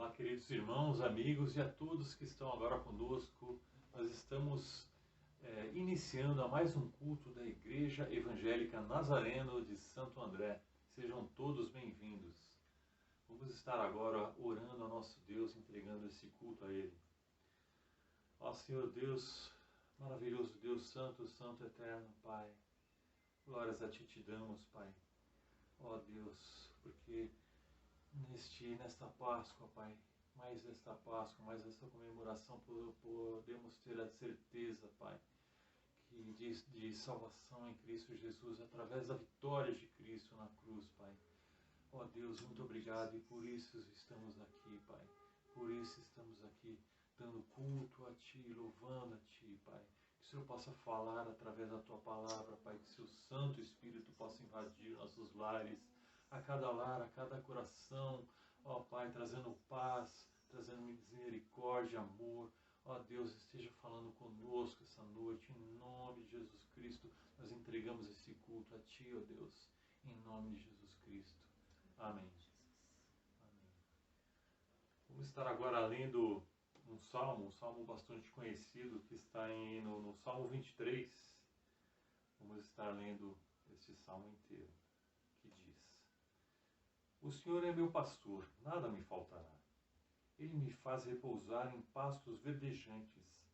Olá, queridos irmãos, amigos e a todos que estão agora conosco. Nós estamos iniciando a mais um culto da Igreja Evangélica Nazareno de Santo André. Sejam todos bem-vindos. Vamos estar agora orando ao nosso Deus, entregando esse culto a Ele. Ó Senhor Deus, maravilhoso Deus, santo, santo, eterno, Pai. Glórias a Ti te damos, Pai. Ó Deus, porque nesta Páscoa, Pai, mais esta Páscoa, mais esta comemoração, podemos ter a certeza, Pai, que de salvação em Cristo Jesus, através da vitória de Cristo na cruz, Pai. Ó Deus, muito obrigado, e por isso estamos aqui, Pai. Por isso estamos aqui, dando culto a Ti, louvando a Ti, Pai. Que o Senhor possa falar através da Tua palavra, Pai, que o Seu Santo Espírito possa invadir nossos lares, a cada lar, a cada coração, ó Pai, trazendo paz, trazendo misericórdia, amor. Ó Deus, esteja falando conosco essa noite, em nome de Jesus Cristo. Nós entregamos esse culto a Ti, ó Deus, em nome de Jesus Cristo. Amém. Amém. Vamos estar agora lendo um salmo bastante conhecido, que está no Salmo 23. Vamos estar lendo esse salmo inteiro, que diz: O Senhor é meu pastor, nada me faltará. Ele me faz repousar em pastos verdejantes.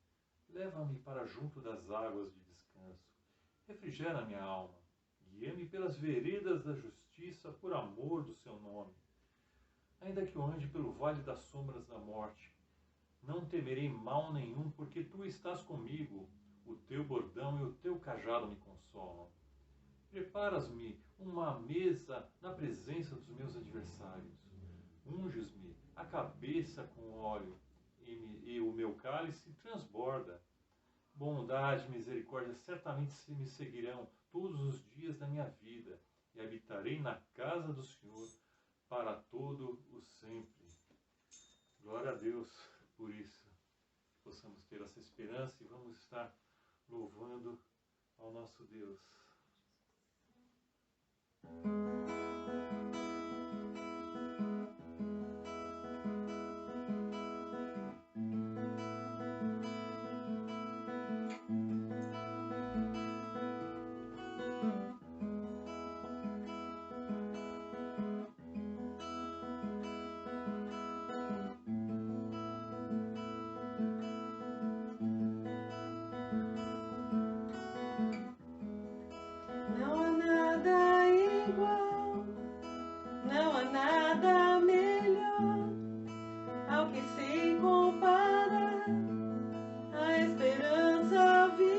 Leva-me para junto das águas de descanso. Refrigera minha alma. Guia-me pelas veredas da justiça, por amor do Seu nome. Ainda que eu ande pelo vale das sombras da morte, não temerei mal nenhum, porque Tu estás comigo. O Teu bordão e o Teu cajado me consolam. Preparas-me uma mesa na presença dos meus adversários. Unges-me a cabeça com óleo, e o meu cálice transborda. Bondade e misericórdia certamente me seguirão todos os dias da minha vida, e habitarei na casa do Senhor para todo o sempre. Glória a Deus por isso. Possamos ter essa esperança e vamos estar louvando ao nosso Deus. Não há nada igual, não há nada melhor ao que se compara a esperança viva.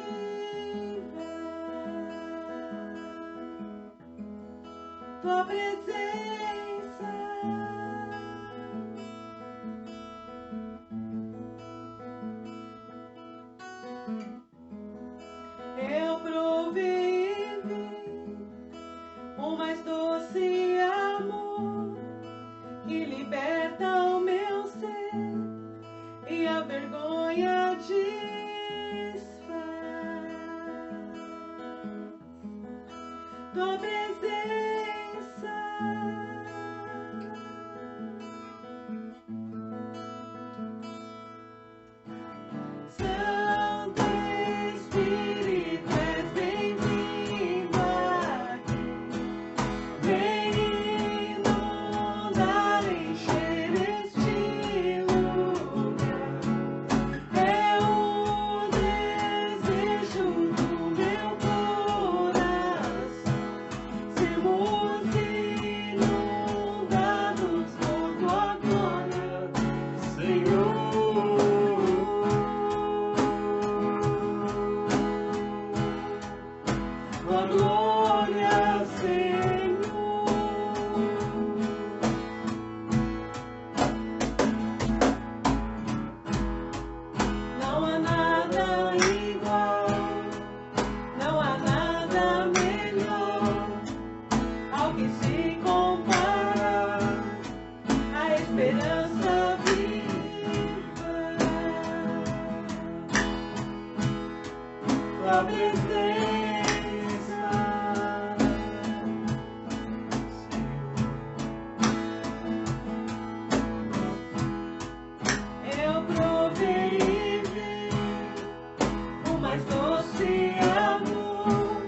Tua presença eu provei e vi o mais doce amor que liberta o meu ser e a vergonha desfaz. Tua presença Santo Espírito, és bem-vindo aqui. Vem inundar, encher este lugar. É o desejo do meu coração. Sermos inundados por Tua glória, Senhor. Tua glória, Senhor. Não há nada igual, não há nada melhor ao que se compara a esperança viva. Tua presença mais doce amor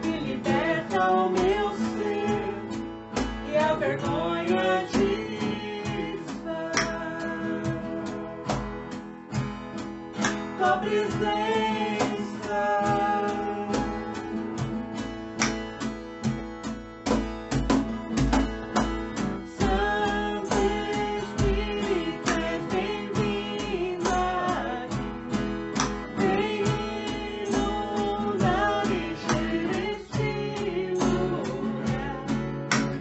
que liberta o meu ser e a vergonha desfaz. Tua presença, Santo Espírito, és bem-vindo aqui. Vem inundar e encher este lugar.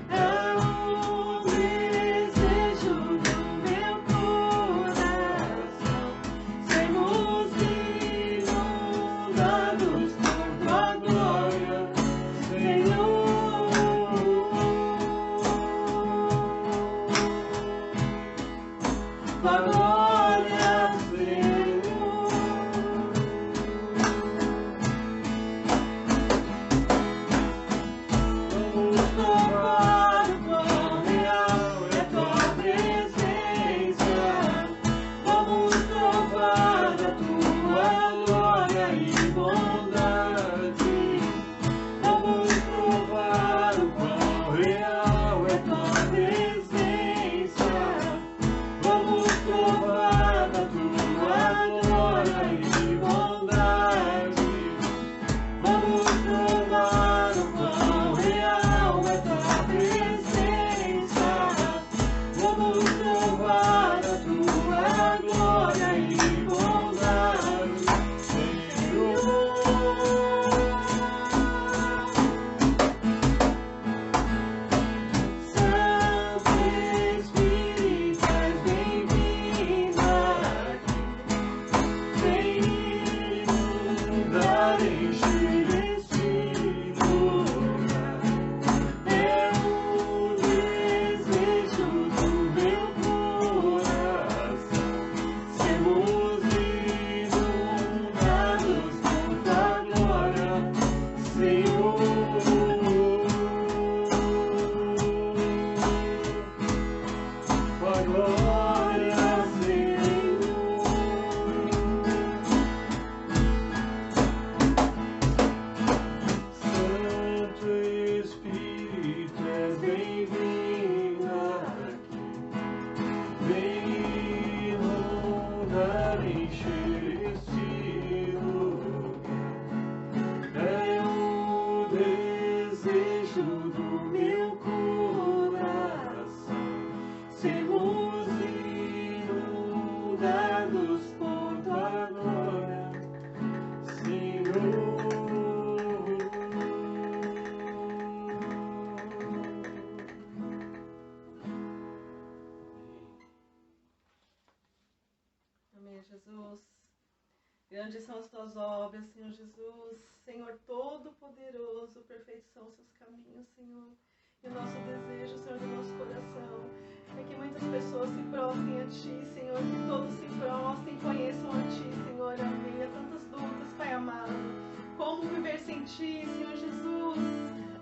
É o desejo do meu coração. Sermos inundados por tua glória, Senhor. Tua glória, Senhor. Vamos provar o quão real é tua presença. Vamos provar a tua glória e bondade. Vamos provar o quão real é tua presença. Vamos provar a tua glória e bondade. Vamos provar o quão real é tua presença. Vamos provar a tua glória e bondade, Senhor. Santo Espírito, és bem-vindo aqui. Vem inundar e encher este lugar. É o desejo do meu coração. Sermos inundados por tua glória, Senhor. Tua glória, Senhor. Santo Espírito, és bem-vindo aqui. Vem inundar e encher este lugar. É o desejo do meu coração. Sermos inundados por tua glória, Senhor. Amém, Jesus. Grandes são as tuas obras, Senhor Jesus. Senhor Todo-Poderoso, perfeitos são os seus caminhos, Senhor. E o nosso desejo, Senhor, do nosso coração é que muitas pessoas se prostrem a Ti, Senhor. Que todos se prostrem, conheçam a Ti, Senhor. Amém. Há tantas dúvidas, Pai amado. Como viver sem Ti, Senhor Jesus?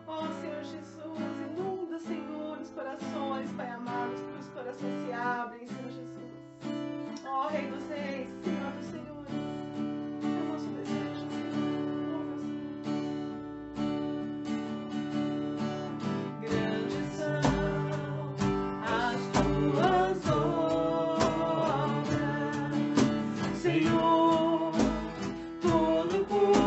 Ó, Senhor Jesus, inunda, Senhor, os corações, Pai amado. Que os corações se abrem, Senhor Jesus. Ó, Rei dos Reis, Senhor dos Senhores, é o nosso desejo, Senhor. Grandes são as tuas obras, Senhor Todo-Poderoso.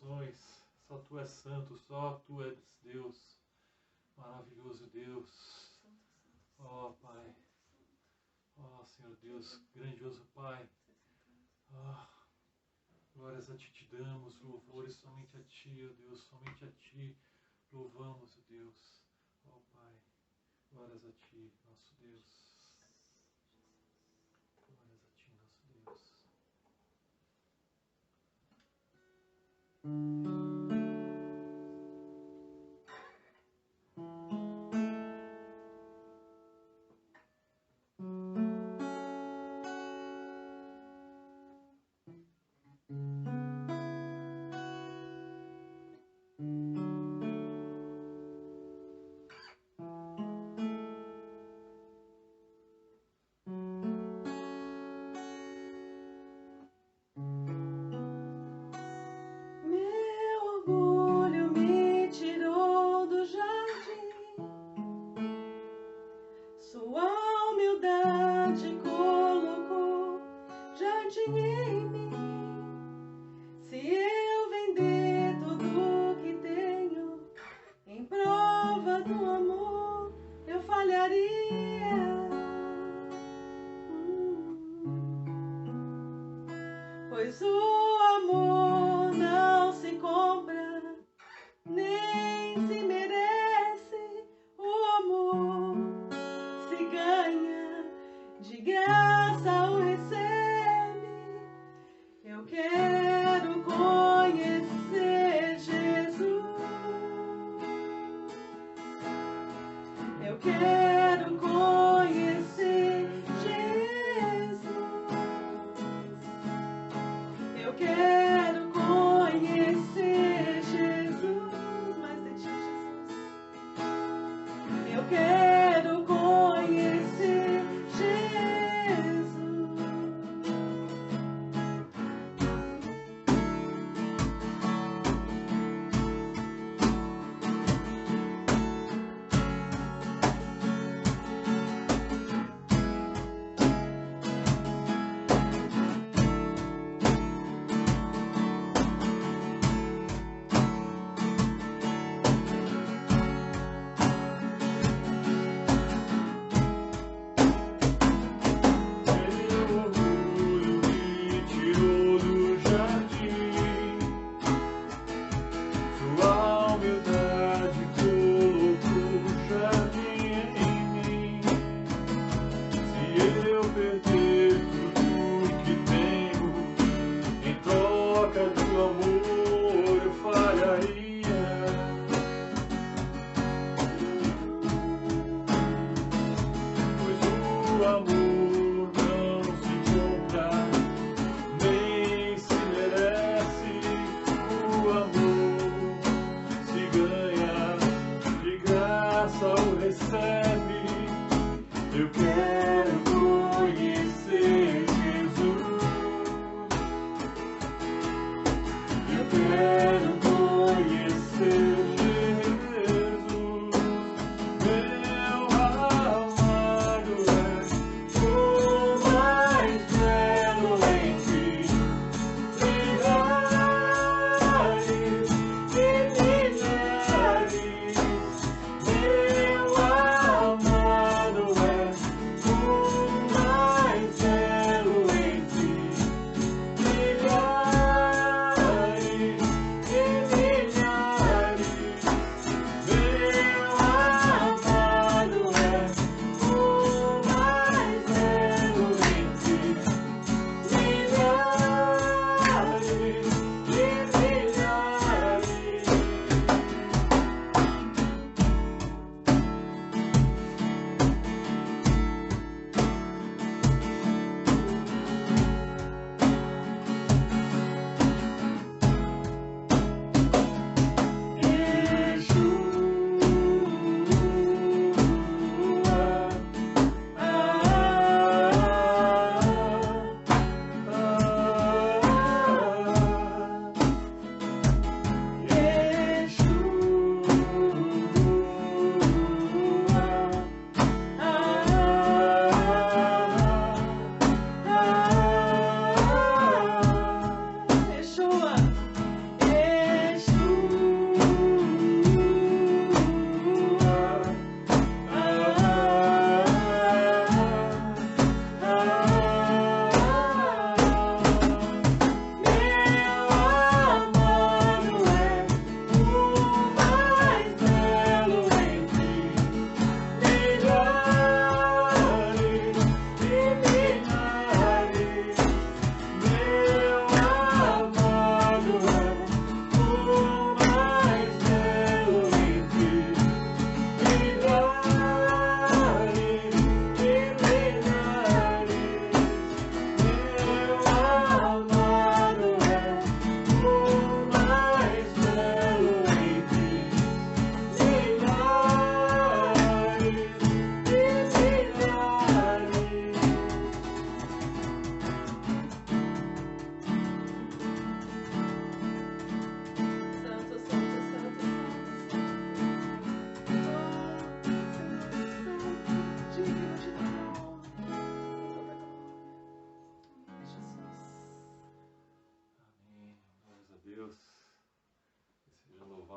corações. Só Tu és santo, só Tu és Deus. Maravilhoso Deus. Ó Pai. Ó Senhor Deus, grandioso Pai. Glórias a Ti te damos, louvores somente a Ti, ó Deus, somente a Ti louvamos, ó Deus. Ó Pai, glórias a Ti, nosso Deus. Glórias a Ti, nosso Deus.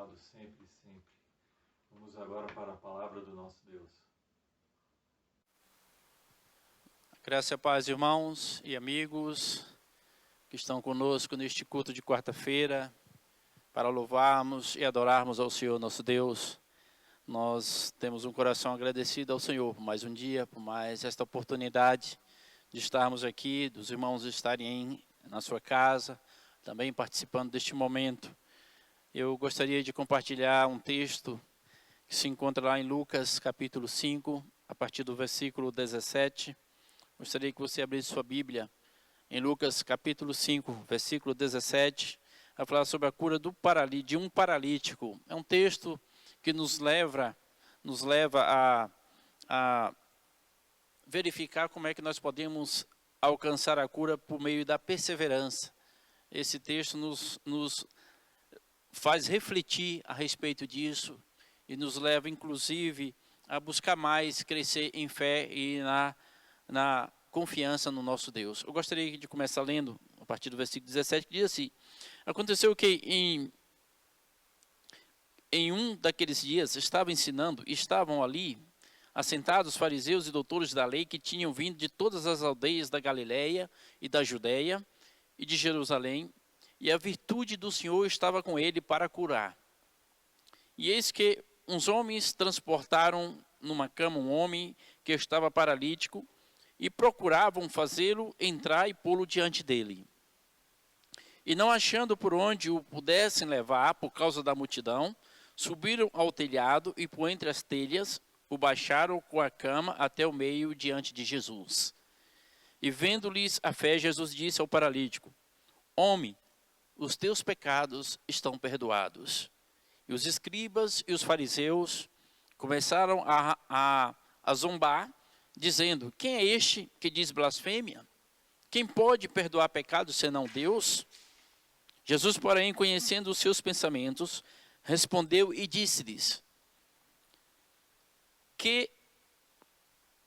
louvado sempre e sempre. Vamos agora para a palavra do nosso Deus. Graça e paz, irmãos e amigos que estão conosco neste culto de quarta-feira, para louvarmos e adorarmos ao Senhor nosso Deus. Nós temos um coração agradecido ao Senhor por mais um dia, por mais esta oportunidade de estarmos aqui, dos irmãos estarem na sua casa, também participando deste momento. Eu gostaria de compartilhar um texto que se encontra lá em Lucas capítulo 5, a partir do versículo 17. Gostaria que você abrisse sua Bíblia em Lucas capítulo 5, versículo 17, a falar sobre a cura de um paralítico. É um texto que nos leva a verificar como é que nós podemos alcançar a cura por meio da perseverança. Esse texto nos faz refletir a respeito disso e nos leva, inclusive, a buscar mais, crescer em fé e na confiança no nosso Deus. Eu gostaria de começar lendo a partir do versículo 17, que diz assim: aconteceu que em um daqueles dias estavam ali assentados fariseus e doutores da lei que tinham vindo de todas as aldeias da Galileia e da Judeia e de Jerusalém, e a virtude do Senhor estava com ele para curar. E eis que uns homens transportaram numa cama um homem que estava paralítico e procuravam fazê-lo entrar e pô-lo diante dele. E não achando por onde o pudessem levar por causa da multidão, subiram ao telhado e por entre as telhas o baixaram com a cama até o meio diante de Jesus. E vendo-lhes a fé, Jesus disse ao paralítico: homem, os teus pecados estão perdoados. E os escribas e os fariseus começaram a zombar, dizendo: quem é este que diz blasfêmia? Quem pode perdoar pecados senão Deus? Jesus, porém, conhecendo os seus pensamentos, respondeu e disse-lhes: que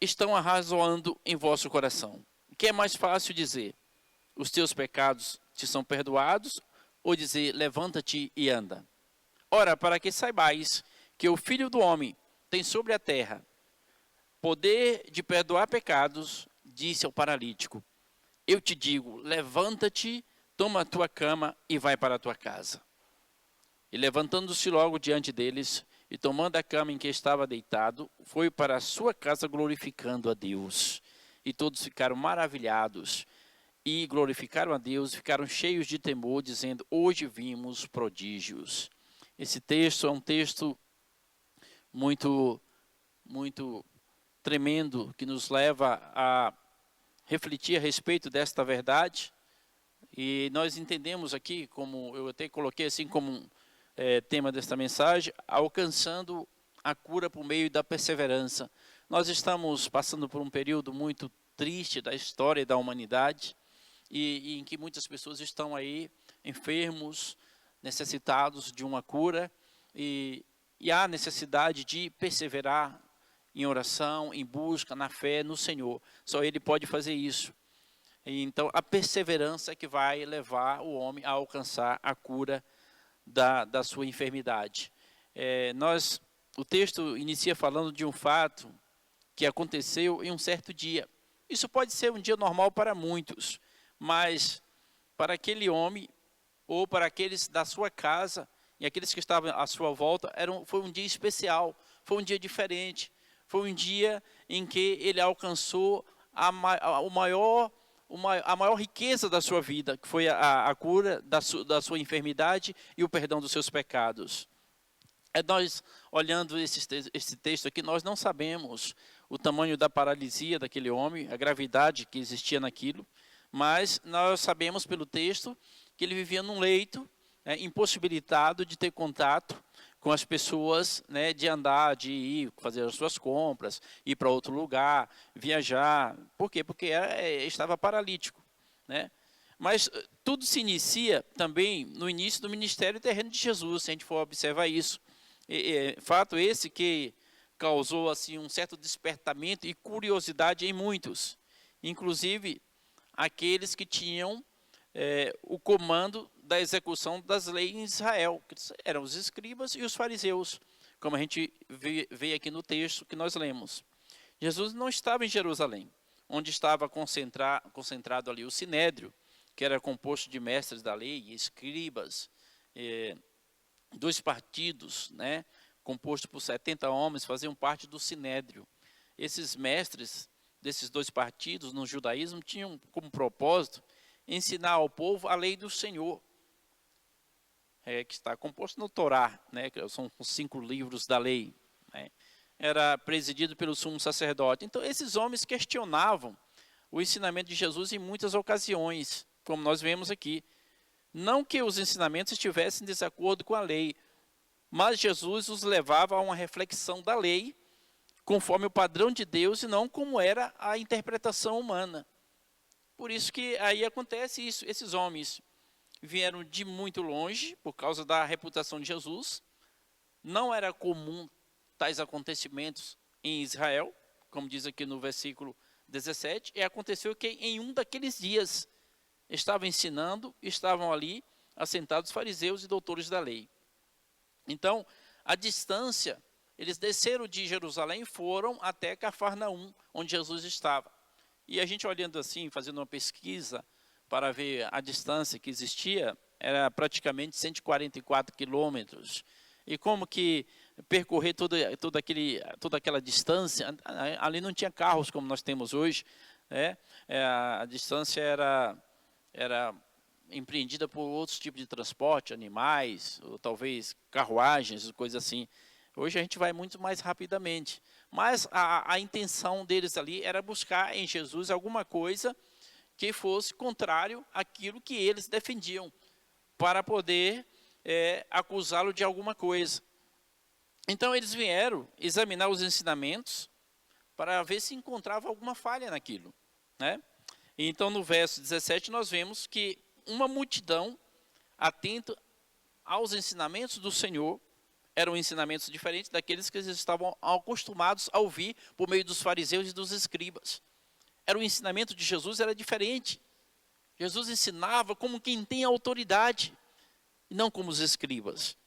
estão arrazoando em vosso coração? O que é mais fácil dizer: os teus pecados te são perdoados, ou dizer: levanta-te e anda? Ora, para que saibais que o Filho do Homem tem sobre a terra poder de perdoar pecados, disse ao paralítico: eu te digo, levanta-te, toma a tua cama e vai para a tua casa. E levantando-se logo diante deles, e tomando a cama em que estava deitado, foi para a sua casa glorificando a Deus. E todos ficaram maravilhados e glorificaram a Deus, ficaram cheios de temor, dizendo: hoje vimos prodígios. Esse texto é um texto muito tremendo, que nos leva a refletir a respeito desta verdade. E nós entendemos aqui, como eu até coloquei assim como tema desta mensagem, alcançando a cura por meio da perseverança. Nós estamos passando por um período muito triste da história da humanidade, e em que muitas pessoas estão aí enfermos, necessitados de uma cura, e há necessidade de perseverar em oração, em busca, na fé no Senhor. Só Ele pode fazer isso. E então a perseverança é que vai levar o homem a alcançar a cura da sua enfermidade. O texto inicia falando de um fato que aconteceu em um certo dia. Isso pode ser um dia normal para muitos, mas para aquele homem, ou para aqueles da sua casa, e aqueles que estavam à sua volta, foi um dia especial, foi um dia diferente, foi um dia em que ele alcançou a maior riqueza da sua vida, que foi a cura da sua enfermidade e o perdão dos seus pecados. Nós, olhando esse texto aqui, nós não sabemos o tamanho da paralisia daquele homem, a gravidade que existia naquilo, mas nós sabemos pelo texto que ele vivia num leito, impossibilitado de ter contato com as pessoas, de andar, de ir fazer as suas compras, ir para outro lugar, viajar. Por quê? Porque estava paralítico, Mas tudo se inicia também no início do ministério terreno de Jesus, se a gente for observar isso. Fato esse que causou assim um certo despertamento e curiosidade em muitos, inclusive aqueles que tinham o comando da execução das leis em Israel, que eram os escribas e os fariseus, como a gente vê aqui no texto que nós lemos. Jesus não estava em Jerusalém, onde estava concentrado ali o Sinédrio, que era composto de mestres da lei, escribas, dois partidos, né, composto por 70 homens, faziam parte do Sinédrio. Esses mestres desses dois partidos no judaísmo tinham como propósito ensinar ao povo a lei do Senhor, que está composto no Torá, né, que são os 5 livros da lei, né. Era presidido pelo sumo sacerdote. Então, esses homens questionavam o ensinamento de Jesus em muitas ocasiões, como nós vemos aqui. Não que os ensinamentos estivessem em desacordo com a lei, mas Jesus os levava a uma reflexão da lei, conforme o padrão de Deus, e não como era a interpretação humana. Por isso que aí acontece isso. Esses homens vieram de muito longe, por causa da reputação de Jesus. Não era comum tais acontecimentos em Israel, como diz aqui no versículo 17, e aconteceu que em um daqueles dias estavam ali assentados fariseus e doutores da lei. Então, a distância, eles desceram de Jerusalém e foram até Cafarnaum, onde Jesus estava. E a gente olhando assim, fazendo uma pesquisa para ver a distância que existia, era praticamente 144 quilômetros. E como que percorrer toda aquela distância, ali não tinha carros como nós temos hoje, né? A distância era empreendida por outros tipos de transporte, animais, ou talvez carruagens, coisas assim. Hoje a gente vai muito mais rapidamente. Mas a intenção deles ali era buscar em Jesus alguma coisa que fosse contrário àquilo que eles defendiam, para poder acusá-lo de alguma coisa. Então eles vieram examinar os ensinamentos para ver se encontrava alguma falha naquilo, né? Então no verso 17 nós vemos que uma multidão atenta aos ensinamentos do Senhor, eram ensinamentos diferentes daqueles que eles estavam acostumados a ouvir por meio dos fariseus e dos escribas. O ensinamento de Jesus era diferente. Jesus ensinava como quem tem autoridade, e não como os escribas.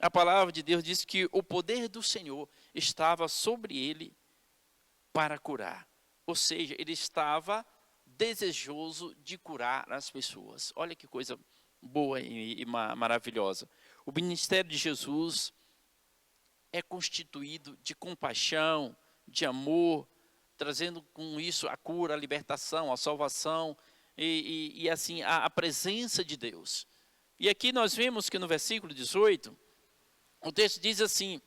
A palavra de Deus diz que o poder do Senhor estava sobre ele para curar. Ou seja, ele estava desejoso de curar as pessoas. Olha que coisa boa e maravilhosa. O ministério de Jesus é constituído de compaixão, de amor, trazendo com isso a cura, a libertação, a salvação e assim a presença de Deus. E aqui nós vemos que no versículo 18, o texto diz assim: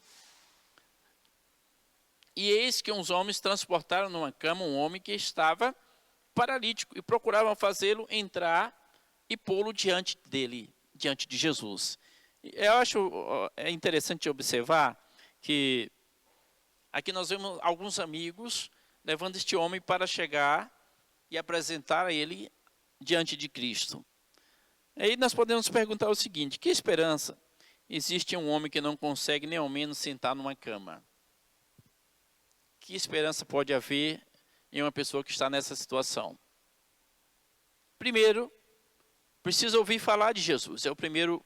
e eis que uns homens transportaram numa cama um homem que estava paralítico e procuravam fazê-lo entrar e pô-lo diante dele, diante de Jesus. Eu acho interessante observar que aqui nós vemos alguns amigos levando este homem para chegar e apresentar a ele diante de Cristo. Aí nós podemos perguntar o seguinte: que esperança existe em um homem que não consegue nem ao menos sentar numa cama? Que esperança pode haver em uma pessoa que está nessa situação? Primeiro, precisa ouvir falar de Jesus. É o primeiro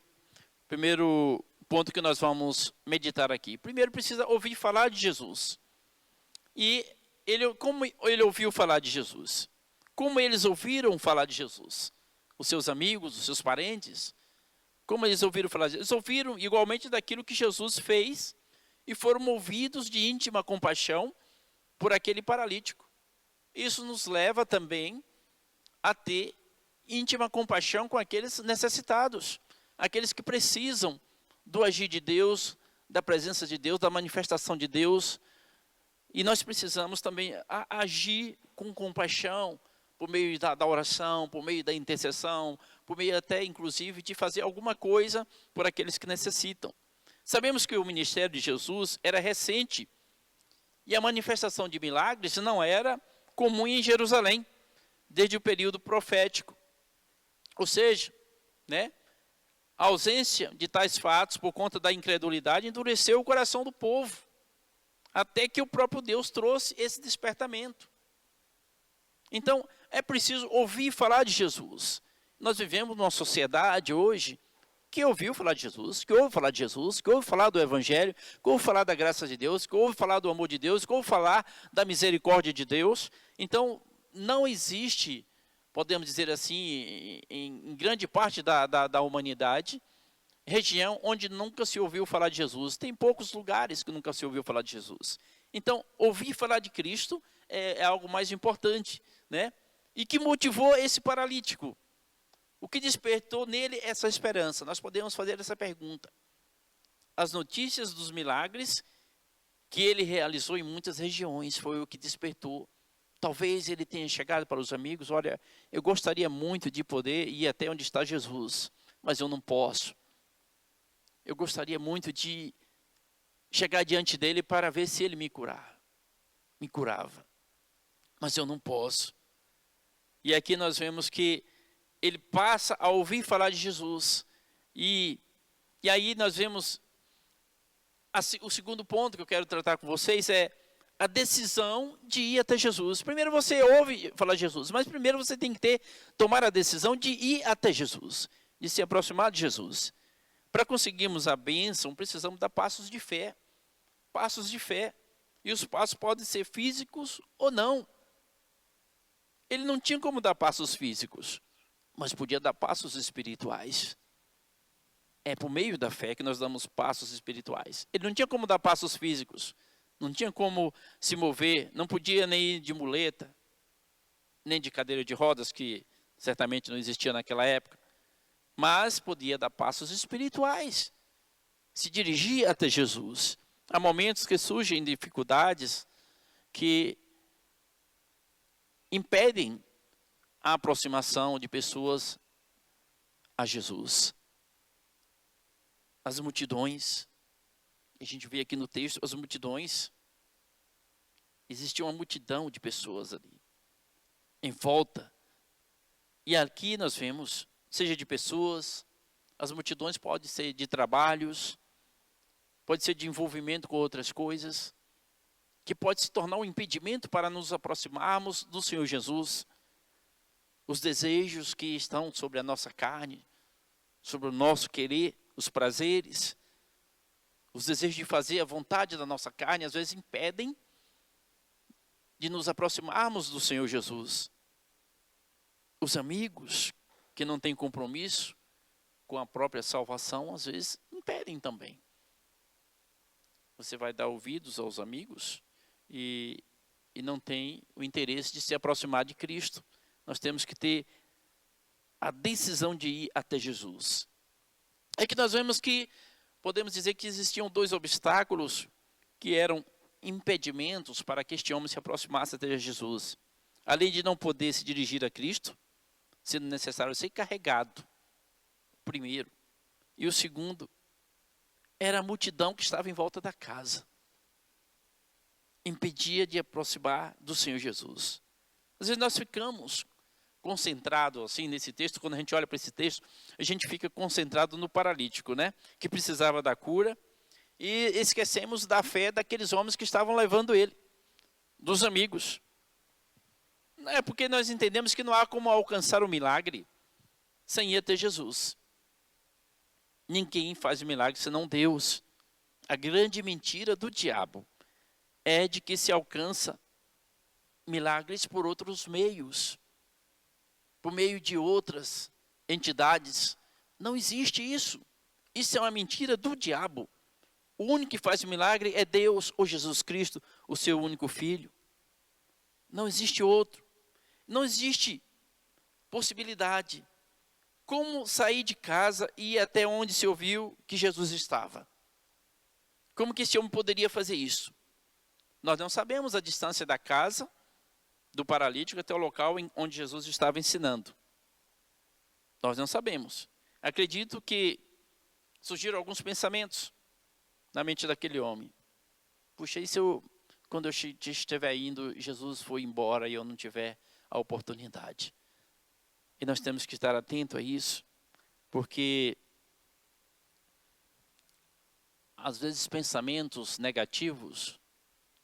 ponto que nós vamos meditar aqui. Primeiro, precisa ouvir falar de Jesus. E como ele ouviu falar de Jesus? Como eles ouviram falar de Jesus? Os seus amigos, os seus parentes? Como eles ouviram falar de Jesus? Eles ouviram igualmente daquilo que Jesus fez e foram movidos de íntima compaixão por aquele paralítico. Isso nos leva também a ter íntima compaixão com aqueles necessitados, aqueles que precisam do agir de Deus, da presença de Deus, da manifestação de Deus. E nós precisamos também agir com compaixão, por meio da oração, por meio da intercessão, por meio até, inclusive, de fazer alguma coisa por aqueles que necessitam. Sabemos que o ministério de Jesus era recente, e a manifestação de milagres não era comum em Jerusalém, desde o período profético. Ou seja, né, a ausência de tais fatos por conta da incredulidade endureceu o coração do povo, até que o próprio Deus trouxe esse despertamento. Então, é preciso ouvir falar de Jesus. nós vivemos numa sociedade hoje que ouviu falar de Jesus, que ouve falar de Jesus, que ouve falar do Evangelho, que ouve falar da graça de Deus, que ouve falar do amor de Deus, que ouve falar da misericórdia de Deus. Então, não existe, podemos dizer assim, em grande parte da humanidade, região onde nunca se ouviu falar de Jesus. Tem poucos lugares que nunca se ouviu falar de Jesus. Então, ouvir falar de Cristo é algo mais importante, né? E que motivou esse paralítico? O que despertou nele essa esperança? Nós podemos fazer essa pergunta. As notícias dos milagres que ele realizou em muitas regiões foi o que despertou. Talvez ele tenha chegado para os amigos: olha, eu gostaria muito de poder ir até onde está Jesus, mas eu não posso. Eu gostaria muito de chegar diante dele para ver se ele me curava, mas eu não posso. E aqui nós vemos que ele passa a ouvir falar de Jesus. E aí nós vemos o segundo ponto que eu quero tratar com vocês é a decisão de ir até Jesus. Primeiro você ouve falar de Jesus, mas primeiro você tem que tomar a decisão de ir até Jesus, de se aproximar de Jesus. Para conseguirmos a bênção, precisamos dar passos de fé. Passos de fé. E os passos podem ser físicos ou não. Ele não tinha como dar passos físicos, mas podia dar passos espirituais. É por meio da fé que nós damos passos espirituais. Ele não tinha como dar passos físicos, não tinha como se mover, não podia nem ir de muleta, nem de cadeira de rodas, que certamente não existia naquela época, mas podia dar passos espirituais, se dirigir até Jesus. Há momentos que surgem dificuldades que impedem a aproximação de pessoas a Jesus. As multidões, a gente vê aqui no texto, as multidões, existia uma multidão de pessoas ali, em volta. E aqui nós vemos, seja de pessoas, as multidões podem ser de trabalhos, pode ser de envolvimento com outras coisas, que pode se tornar um impedimento para nos aproximarmos do Senhor Jesus. Os desejos que estão sobre a nossa carne, sobre o nosso querer, os prazeres, os desejos de fazer a vontade da nossa carne, às vezes impedem de nos aproximarmos do Senhor Jesus. Os amigos que não têm compromisso com a própria salvação, às vezes impedem também. Você vai dar ouvidos aos amigos e não tem o interesse de se aproximar de Cristo. Nós temos que ter a decisão de ir até Jesus. É que nós vemos que, podemos dizer que existiam dois obstáculos que eram impedimentos para que este homem se aproximasse até Jesus. Além de não poder se dirigir a Cristo, sendo necessário ser carregado, primeiro. E o segundo, era a multidão que estava em volta da casa. Impedia de aproximar do Senhor Jesus. Às vezes nós ficamos concentrados assim nesse texto, quando a gente olha para esse texto, a gente fica concentrado no paralítico, né? Que precisava da cura, e esquecemos da fé daqueles homens que estavam levando ele, dos amigos. É porque nós entendemos que não há como alcançar o milagre sem ir até Jesus. Ninguém faz o milagre senão Deus. A grande mentira do diabo é de que se alcança milagres por outros meios, por meio de outras entidades. Não existe isso. Isso é uma mentira do diabo. O único que faz o milagre é Deus, ou Jesus Cristo, o seu único Filho. Não existe outro. Não existe possibilidade. Como sair de casa e ir até onde se ouviu que Jesus estava? Como que esse homem poderia fazer isso? Nós não sabemos a distância da casa do paralítico até o local onde Jesus estava ensinando. Nós não sabemos. Acredito que surgiram alguns pensamentos na mente daquele homem. Puxa, e se quando eu estiver indo, Jesus foi embora e eu não tiver a oportunidade? E nós temos que estar atentos a isso, porque às vezes pensamentos negativos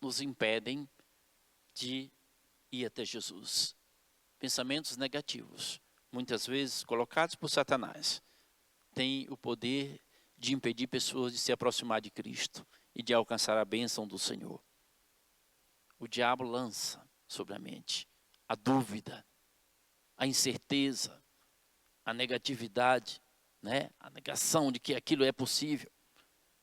nos impedem de ir até Jesus. Pensamentos negativos muitas vezes colocados por Satanás, têm o poder de impedir pessoas de se aproximar de Cristo e de alcançar a bênção do Senhor. O diabo lança sobre a mente a dúvida, a incerteza, a negatividade, né? A negação de que aquilo é possível.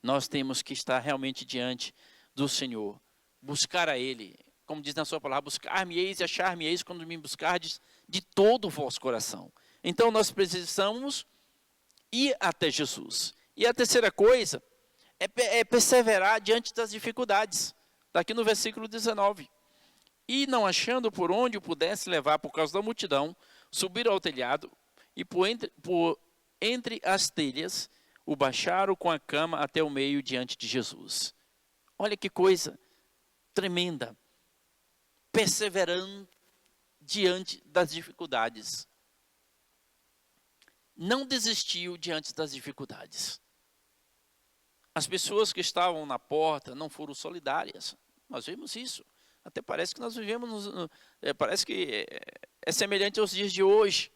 Nós temos que estar realmente diante do Senhor, buscar a Ele, como diz na sua palavra, buscar-me-eis e achar-me-eis quando me buscardes de todo o vosso coração. Então nós precisamos ir até Jesus. E a terceira coisa é perseverar diante das dificuldades. Está aqui no versículo 19. E não achando por onde o pudesse levar por causa da multidão, subiram ao telhado e por entre as telhas o baixaram com a cama até o meio diante de Jesus. Olha que coisa tremenda. Perseverando diante das dificuldades. Não desistiu diante das dificuldades. As pessoas que estavam na porta não foram solidárias. Nós vemos isso. Até parece que nós vivemos, parece que é semelhante aos dias de hoje.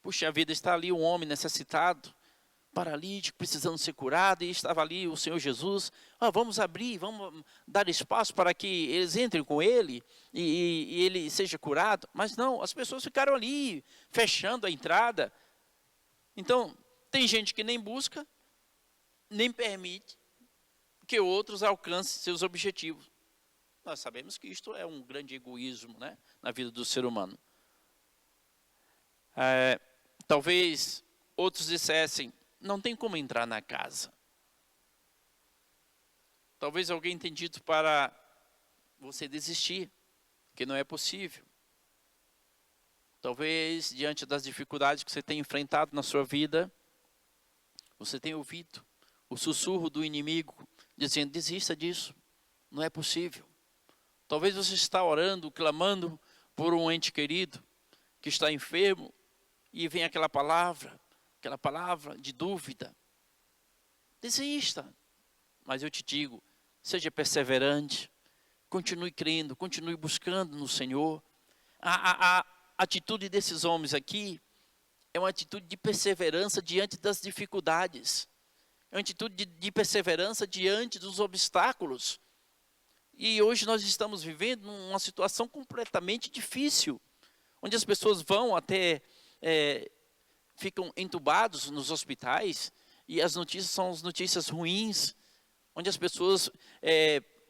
Puxa vida, está ali um homem necessitado, paralítico, precisando ser curado, e estava ali o Senhor Jesus. Vamos abrir, vamos dar espaço para que eles entrem com ele e ele seja curado. Mas não, as pessoas ficaram ali, fechando a entrada. Então, tem gente que nem busca, nem permite que outros alcancem seus objetivos. Nós sabemos que isto é um grande egoísmo, né, na vida do ser humano. Talvez outros dissessem, não tem como entrar na casa. Talvez alguém tenha dito para você desistir, que não é possível. Talvez, diante das dificuldades que você tem enfrentado na sua vida, você tenha ouvido o sussurro do inimigo, dizendo, desista disso, não é possível. Talvez você está orando, clamando por um ente querido que está enfermo, e vem aquela palavra de dúvida. Desista. Mas eu te digo, seja perseverante, continue crendo, continue buscando no Senhor. A atitude desses homens aqui é uma atitude de perseverança diante das dificuldades. É uma atitude de perseverança diante dos obstáculos. E hoje nós estamos vivendo uma situação completamente difícil, onde as pessoas vão até, ficam entubados nos hospitais, e as notícias são as notícias ruins, onde as pessoas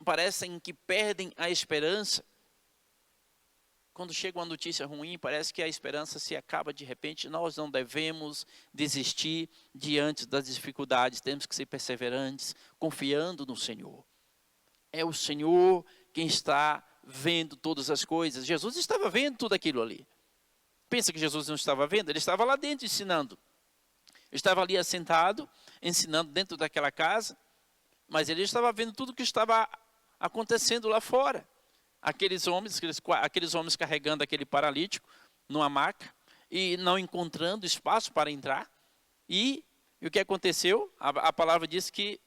parecem que perdem a esperança. Quando chega uma notícia ruim, parece que a esperança se acaba de repente. Nós não devemos desistir diante das dificuldades, temos que ser perseverantes, confiando no Senhor. É o Senhor quem está vendo todas as coisas. Jesus estava vendo tudo aquilo ali. Pensa que Jesus não estava vendo? Ele estava lá dentro ensinando. Ele estava ali assentado, ensinando dentro daquela casa, mas ele estava vendo tudo o que estava acontecendo lá fora. Aqueles homens carregando aquele paralítico numa maca e não encontrando espaço para entrar. E o que aconteceu? A palavra diz que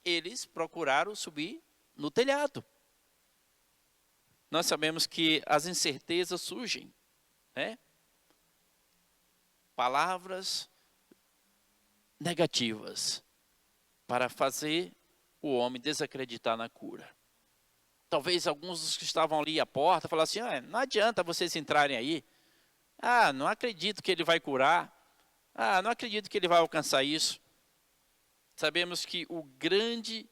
eles procuraram subir no telhado. Nós sabemos que as incertezas surgem, né? Palavras negativas para fazer o homem desacreditar na cura. Talvez alguns dos que estavam ali à porta falassem assim, não adianta vocês entrarem aí. Não acredito que ele vai curar. Não acredito que ele vai alcançar isso. Sabemos que o grande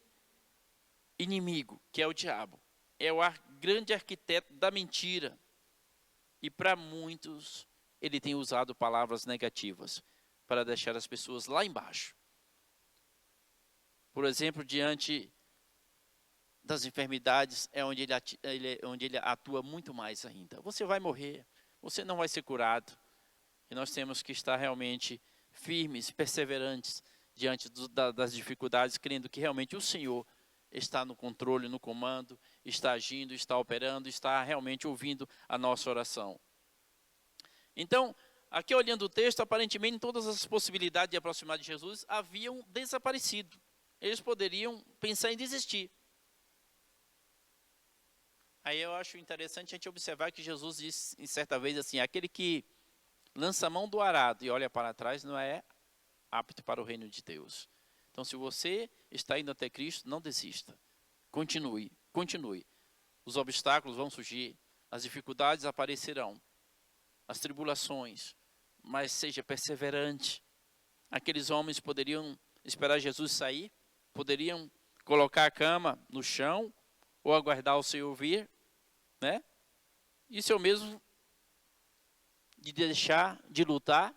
inimigo, que é o diabo, é o grande arquiteto da mentira. E para muitos, ele tem usado palavras negativas para deixar as pessoas lá embaixo. Por exemplo, diante das enfermidades, é onde ele atua muito mais ainda. Você vai morrer, você não vai ser curado. E nós temos que estar realmente firmes, perseverantes, diante das dificuldades, crendo que realmente o Senhor está no controle, no comando, está agindo, está operando, está realmente ouvindo a nossa oração. Então, aqui olhando o texto, aparentemente todas as possibilidades de aproximar de Jesus haviam desaparecido. Eles poderiam pensar em desistir. Aí eu acho interessante a gente observar que Jesus disse, em certa vez, assim, aquele que lança a mão do arado e olha para trás, não é apto para o reino de Deus. Então, se você está indo até Cristo, não desista. Continue, continue. Os obstáculos vão surgir, as dificuldades aparecerão, as tribulações, mas seja perseverante. Aqueles homens poderiam esperar Jesus sair, poderiam colocar a cama no chão, ou aguardar o Senhor vir, né? Isso é o mesmo de deixar de lutar,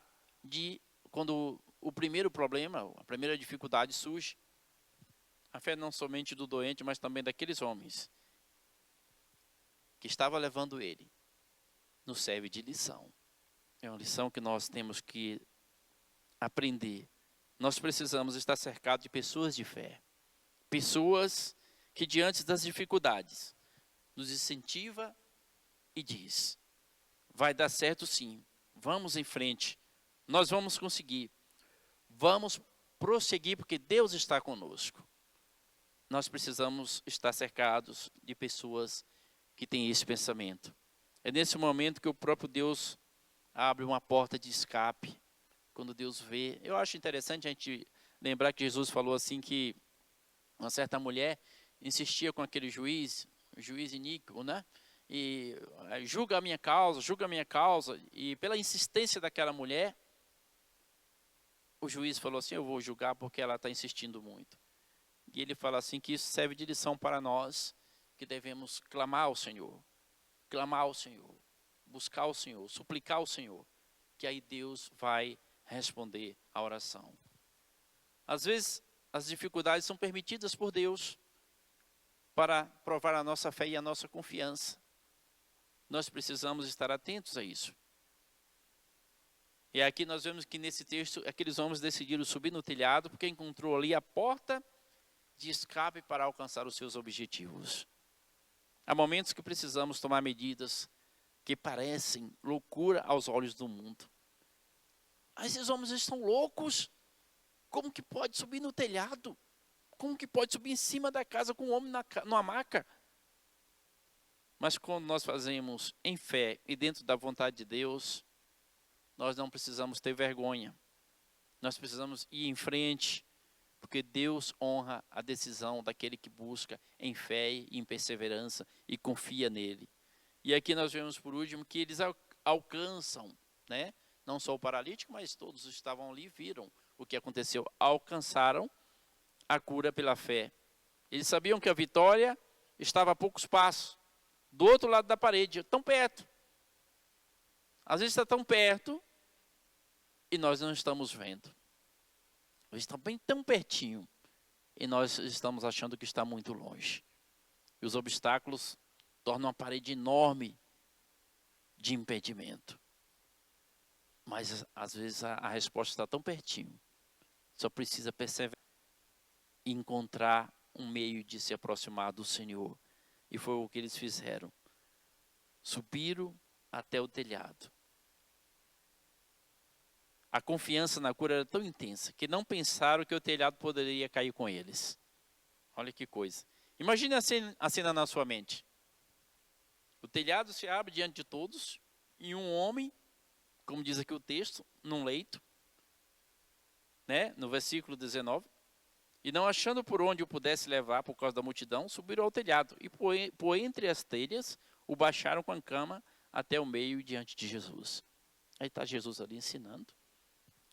quando o primeiro problema, a primeira dificuldade surge. A fé não somente do doente, mas também daqueles homens que estava levando ele, nos serve de lição. É uma lição que nós temos que aprender. Nós precisamos estar cercados de pessoas de fé. Pessoas que diante das dificuldades nos incentiva e diz: vai dar certo sim, vamos em frente, nós vamos conseguir, vamos prosseguir porque Deus está conosco. Nós precisamos estar cercados de pessoas que têm esse pensamento. É nesse momento que o próprio Deus abre uma porta de escape. Quando Deus vê, eu acho interessante a gente lembrar que Jesus falou assim que uma certa mulher insistia com aquele juiz, o juiz iníquo, né? E julga a minha causa, e pela insistência daquela mulher, o juiz falou assim: eu vou julgar porque ela está insistindo muito. E ele fala assim que isso serve de lição para nós, que devemos clamar ao Senhor, buscar ao Senhor, suplicar ao Senhor, que aí Deus vai responder a oração. Às vezes, as dificuldades são permitidas por Deus para provar a nossa fé e a nossa confiança. Nós precisamos estar atentos a isso. E aqui nós vemos que nesse texto, aqueles homens decidiram subir no telhado porque encontrou ali a porta de escape para alcançar os seus objetivos. Há momentos que precisamos tomar medidas que parecem loucura aos olhos do mundo. Esses homens estão loucos. Como que pode subir no telhado? Como que pode subir em cima da casa com um homem numa maca? Mas quando nós fazemos em fé e dentro da vontade de Deus, nós não precisamos ter vergonha. Nós precisamos ir em frente, porque Deus honra a decisão daquele que busca em fé e em perseverança e confia nele. E aqui nós vemos por último que eles alcançam, né? Não só o paralítico, mas todos estavam ali, viram o que aconteceu, alcançaram a cura pela fé. Eles sabiam que a vitória estava a poucos passos, do outro lado da parede, tão perto. Às vezes está tão perto e nós não estamos vendo. Está bem tão pertinho e nós estamos achando que está muito longe. E os obstáculos tornam uma parede enorme de impedimento. Mas às vezes a resposta está tão pertinho. Só precisa perseverar e encontrar um meio de se aproximar do Senhor. E foi o que eles fizeram. Subiram até o telhado. A confiança na cura era tão intensa que não pensaram que o telhado poderia cair com eles. Olha que coisa. Imagine a cena na sua mente. O telhado se abre diante de todos e um homem, como diz aqui o texto, num leito, né, no versículo 19, e não achando por onde o pudesse levar por causa da multidão, subiram ao telhado e por entre as telhas o baixaram com a cama até o meio diante de Jesus. Aí está Jesus ali ensinando,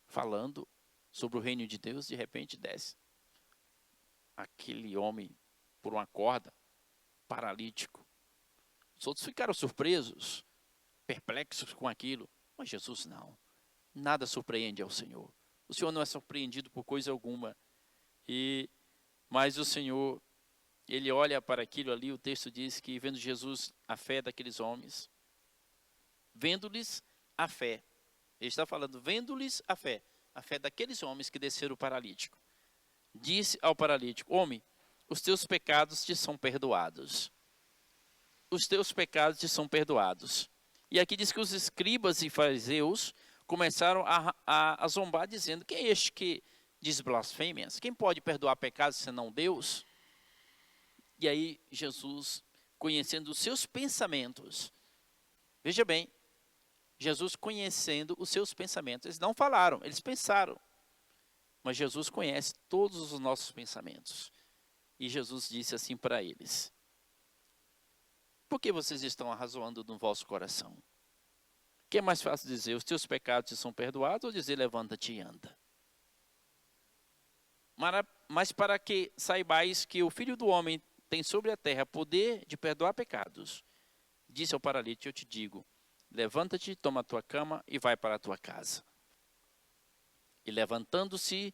falando sobre o reino de Deus, de repente desce aquele homem por uma corda, paralítico. Os outros ficaram surpresos, perplexos com aquilo, mas Jesus não. Nada surpreende ao Senhor. O Senhor não é surpreendido por coisa alguma. Mas o Senhor, Ele olha para aquilo ali, o texto diz que vendo Jesus a fé daqueles homens, vendo-lhes a fé. Ele está falando, vendo-lhes a fé daqueles homens que desceram o paralítico. Disse ao paralítico: homem, os teus pecados te são perdoados. Os teus pecados te são perdoados. E aqui diz que os escribas e fariseus começaram a zombar, dizendo: quem é este que diz blasfêmias? Quem pode perdoar pecados senão Deus? E aí Jesus, conhecendo os seus pensamentos, veja bem, Jesus conhecendo os seus pensamentos. Eles não falaram, eles pensaram. Mas Jesus conhece todos os nossos pensamentos. E Jesus disse assim para eles: por que vocês estão arrazoando no vosso coração? O que é mais fácil dizer, os teus pecados te são perdoados, ou dizer, levanta-te e anda? Mas para que saibais que o Filho do Homem tem sobre a terra poder de perdoar pecados, disse ao paralítico, eu te digo, levanta-te, toma a tua cama e vai para a tua casa. E levantando-se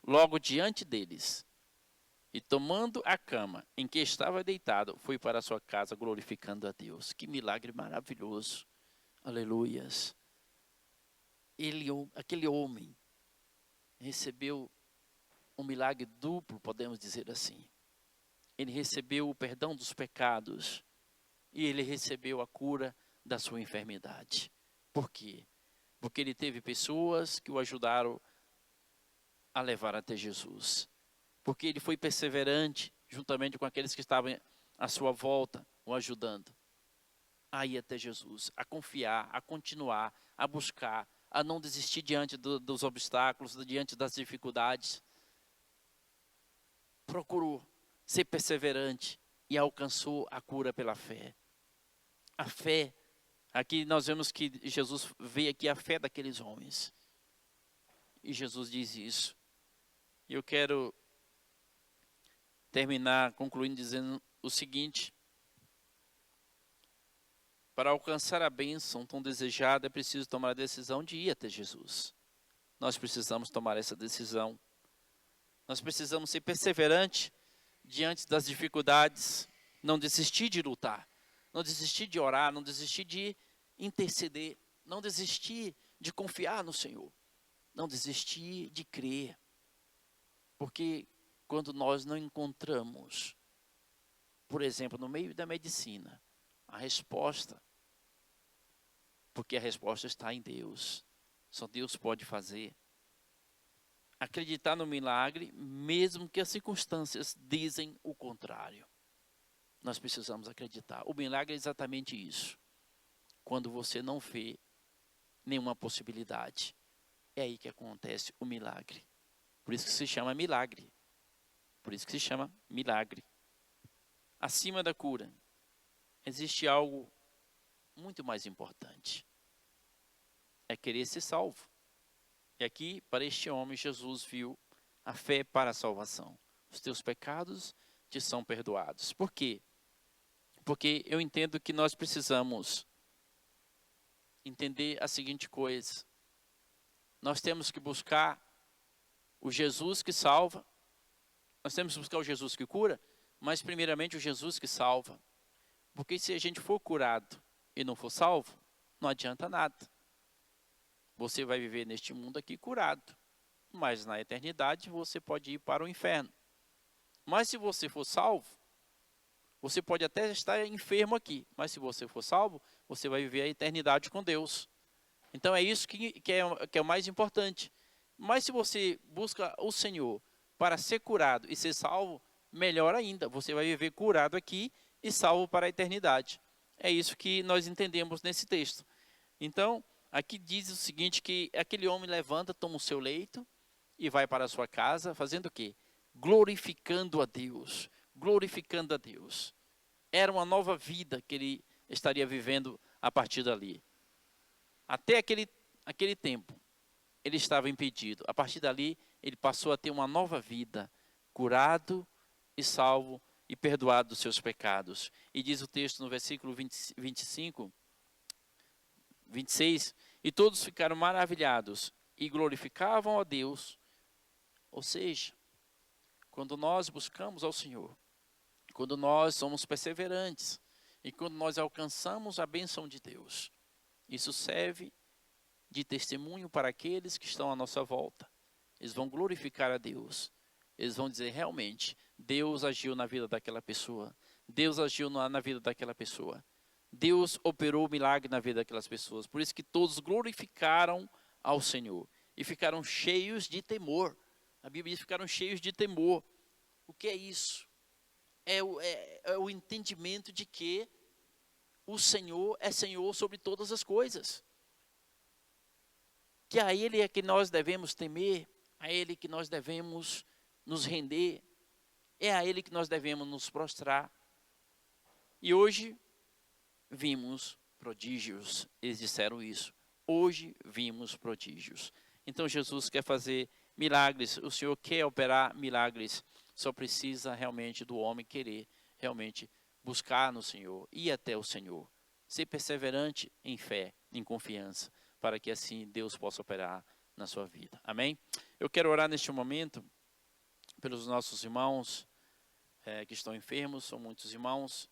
logo diante deles, e tomando a cama em que estava deitado, foi para a sua casa glorificando a Deus. Que milagre maravilhoso. Aleluias. Aquele homem recebeu um milagre duplo, podemos dizer assim. Ele recebeu o perdão dos pecados e ele recebeu a cura da sua enfermidade. Por quê? Porque ele teve pessoas que o ajudaram a levar até Jesus. Porque ele foi perseverante, juntamente com aqueles que estavam à sua volta, o ajudando a ir até Jesus, a confiar, a continuar, a buscar, a não desistir diante dos obstáculos, diante das dificuldades. Procurou ser perseverante e alcançou a cura pela fé. A fé, aqui nós vemos que Jesus vê aqui a fé daqueles homens. E Jesus diz isso. E eu quero terminar, concluindo, dizendo o seguinte: para alcançar a bênção tão desejada, é preciso tomar a decisão de ir até Jesus. Nós precisamos tomar essa decisão. Nós precisamos ser perseverantes diante das dificuldades, não desistir de lutar, não desistir de orar, não desistir de interceder, não desistir de confiar no Senhor, não desistir de crer. Porque quando nós não encontramos, por exemplo, no meio da medicina, a resposta, porque a resposta está em Deus, só Deus pode fazer. Acreditar no milagre, mesmo que as circunstâncias dizem o contrário. Nós precisamos acreditar. O milagre é exatamente isso. Quando você não vê nenhuma possibilidade, é aí que acontece o milagre. Por isso que se chama milagre. Por isso que se chama milagre. Acima da cura, existe algo muito mais importante. É querer ser salvo. E aqui, para este homem, Jesus viu a fé para a salvação. Os teus pecados te são perdoados. Por quê? Porque eu entendo que nós precisamos entender a seguinte coisa. Nós temos que buscar o Jesus que salva. Nós temos que buscar o Jesus que cura, mas primeiramente o Jesus que salva. Porque se a gente for curado e não for salvo, não adianta nada. Você vai viver neste mundo aqui curado, mas na eternidade você pode ir para o inferno. Mas se você for salvo, você pode até estar enfermo aqui, mas se você for salvo, você vai viver a eternidade com Deus. Então é isso que é o mais importante. Mas se você busca o Senhor para ser curado e ser salvo, melhor ainda, você vai viver curado aqui e salvo para a eternidade. É isso que nós entendemos nesse texto. Então, aqui diz o seguinte, que aquele homem levanta, toma o seu leito e vai para a sua casa, fazendo o quê? Glorificando a Deus, glorificando a Deus. Era uma nova vida que ele estaria vivendo a partir dali. Até aquele tempo, ele estava impedido. A partir dali, ele passou a ter uma nova vida, curado e salvo e perdoado dos seus pecados. E diz o texto no versículo 26, e todos ficaram maravilhados e glorificavam a Deus. Ou seja, quando nós buscamos ao Senhor, quando nós somos perseverantes e quando nós alcançamos a bênção de Deus, isso serve de testemunho para aqueles que estão à nossa volta. Eles vão glorificar a Deus. Eles vão dizer, realmente, Deus agiu na vida daquela pessoa. Deus agiu na vida daquela pessoa. Deus operou o milagre na vida daquelas pessoas. Por isso que todos glorificaram ao Senhor. E ficaram cheios de temor. A Bíblia diz que ficaram cheios de temor. O que é isso? É o entendimento de que o Senhor é Senhor sobre todas as coisas. que a Ele é que nós devemos temer, a Ele que nós devemos nos render, é a Ele que nós devemos nos prostrar. E hoje vimos prodígios, eles disseram isso. Hoje vimos prodígios. Então Jesus quer fazer milagres, o Senhor quer operar milagres, só precisa realmente do homem querer realmente buscar no Senhor, ir até o Senhor, ser perseverante em fé, em confiança, para que assim Deus possa operar na sua vida. Amém? Eu quero orar neste momento pelos nossos irmãos que estão enfermos, são muitos irmãos.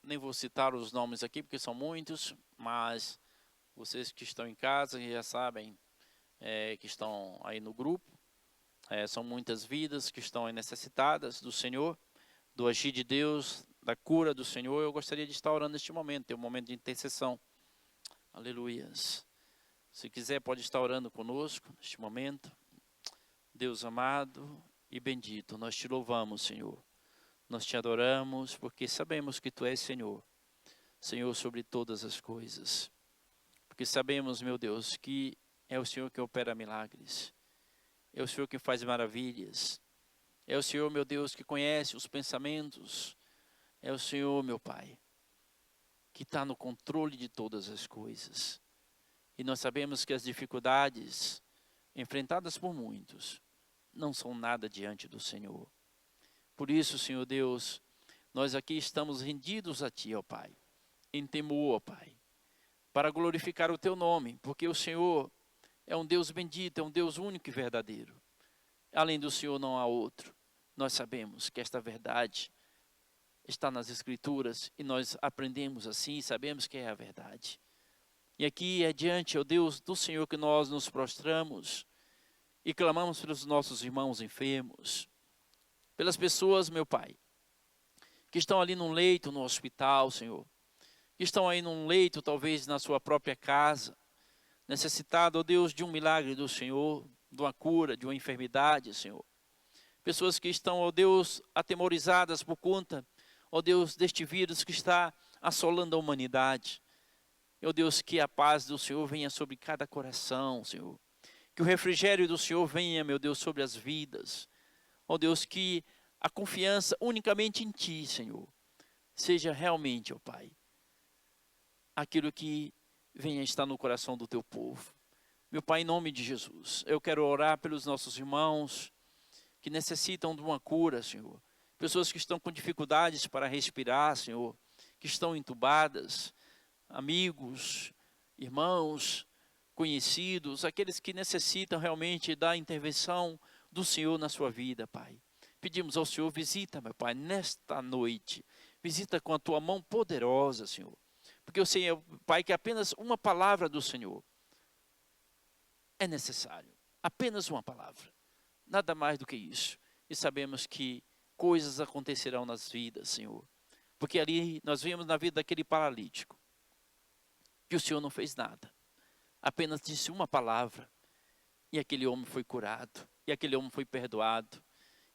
Nem vou citar os nomes aqui, porque são muitos, mas vocês que estão em casa já sabem, que estão aí no grupo, são muitas vidas que estão aí necessitadas do Senhor, do agir de Deus, da cura do Senhor. Eu gostaria de estar orando neste momento, ter um momento de intercessão. Aleluias. Se quiser, pode estar orando conosco neste momento. Deus amado e bendito, nós te louvamos, Senhor. Nós te adoramos porque sabemos que Tu és Senhor, Senhor sobre todas as coisas. Porque sabemos, meu Deus, que é o Senhor que opera milagres. É o Senhor que faz maravilhas. É o Senhor, meu Deus, que conhece os pensamentos. É o Senhor, meu Pai, que está no controle de todas as coisas. E nós sabemos que as dificuldades enfrentadas por muitos não são nada diante do Senhor. Por isso, Senhor Deus, nós aqui estamos rendidos a Ti, ó Pai, em temor, ó Pai, para glorificar o Teu nome, porque o Senhor é um Deus bendito, é um Deus único e verdadeiro. Além do Senhor não há outro. Nós sabemos que esta verdade está nas Escrituras e nós aprendemos assim e sabemos que é a verdade. E aqui é diante, ó Deus, do Senhor que nós nos prostramos e clamamos pelos nossos irmãos enfermos, pelas pessoas, meu Pai, que estão ali num leito no hospital, Senhor, que estão aí num leito, talvez na sua própria casa, necessitado, ó Deus, de um milagre do Senhor, de uma cura, de uma enfermidade, Senhor. Pessoas que estão, ó Deus, atemorizadas por conta, ó Deus, deste vírus que está assolando a humanidade. Ó Deus, que a paz do Senhor venha sobre cada coração, Senhor. Que o refrigério do Senhor venha, meu Deus, sobre as vidas. Ó Deus, que a confiança unicamente em Ti, Senhor, seja realmente, ó Pai, aquilo que venha estar no coração do Teu povo. Meu Pai, em nome de Jesus, eu quero orar pelos nossos irmãos que necessitam de uma cura, Senhor. Pessoas que estão com dificuldades para respirar, Senhor, que estão entubadas, amigos, irmãos, conhecidos, aqueles que necessitam realmente da intervenção do Senhor na sua vida, Pai. Pedimos ao Senhor, visita, meu Pai, nesta noite. Visita com a Tua mão poderosa, Senhor. Porque eu sei, Pai, que apenas uma palavra do Senhor é necessário. Apenas uma palavra. Nada mais do que isso. E sabemos que coisas acontecerão nas vidas, Senhor. Porque ali nós vimos na vida daquele paralítico que o Senhor não fez nada. Apenas disse uma palavra e aquele homem foi curado. E aquele homem foi perdoado.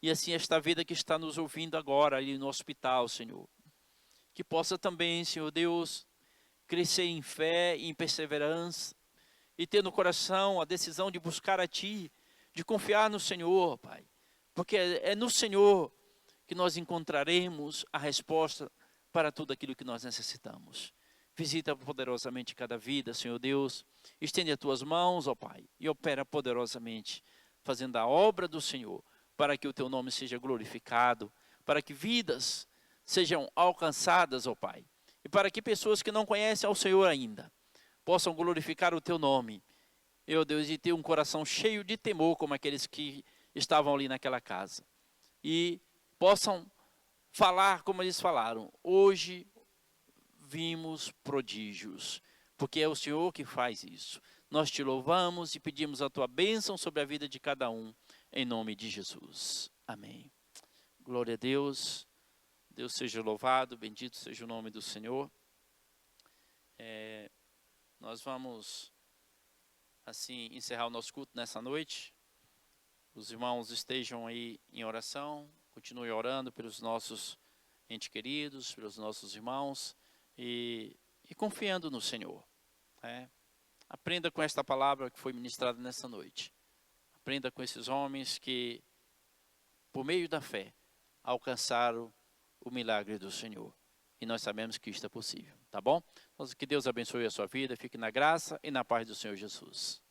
E assim esta vida que está nos ouvindo agora ali no hospital, Senhor. Que possa também, Senhor Deus, crescer em fé e em perseverança. E ter no coração a decisão de buscar a Ti, de confiar no Senhor, Pai. Porque é no Senhor que nós encontraremos a resposta para tudo aquilo que nós necessitamos. Visita poderosamente cada vida, Senhor Deus. Estende as Tuas mãos, ó Pai, e opera poderosamente, fazendo a obra do Senhor, para que o Teu nome seja glorificado, para que vidas sejam alcançadas, ó Pai, e para que pessoas que não conhecem ao Senhor ainda, possam glorificar o Teu nome, meu Deus, e ter um coração cheio de temor, como aqueles que estavam ali naquela casa, e possam falar como eles falaram: hoje vimos prodígios, porque é o Senhor que faz isso. Nós Te louvamos e pedimos a Tua bênção sobre a vida de cada um, em nome de Jesus. Amém. Glória a Deus. Deus seja louvado, bendito seja o nome do Senhor. Nós vamos, assim, encerrar o nosso culto nessa noite. Os irmãos estejam aí em oração, continue orando pelos nossos entes queridos, pelos nossos irmãos, e confiando no Senhor. Aprenda com esta palavra que foi ministrada nesta noite. Aprenda com esses homens que, por meio da fé, alcançaram o milagre do Senhor. E nós sabemos que isto é possível, tá bom? Então, que Deus abençoe a sua vida, fique na graça e na paz do Senhor Jesus.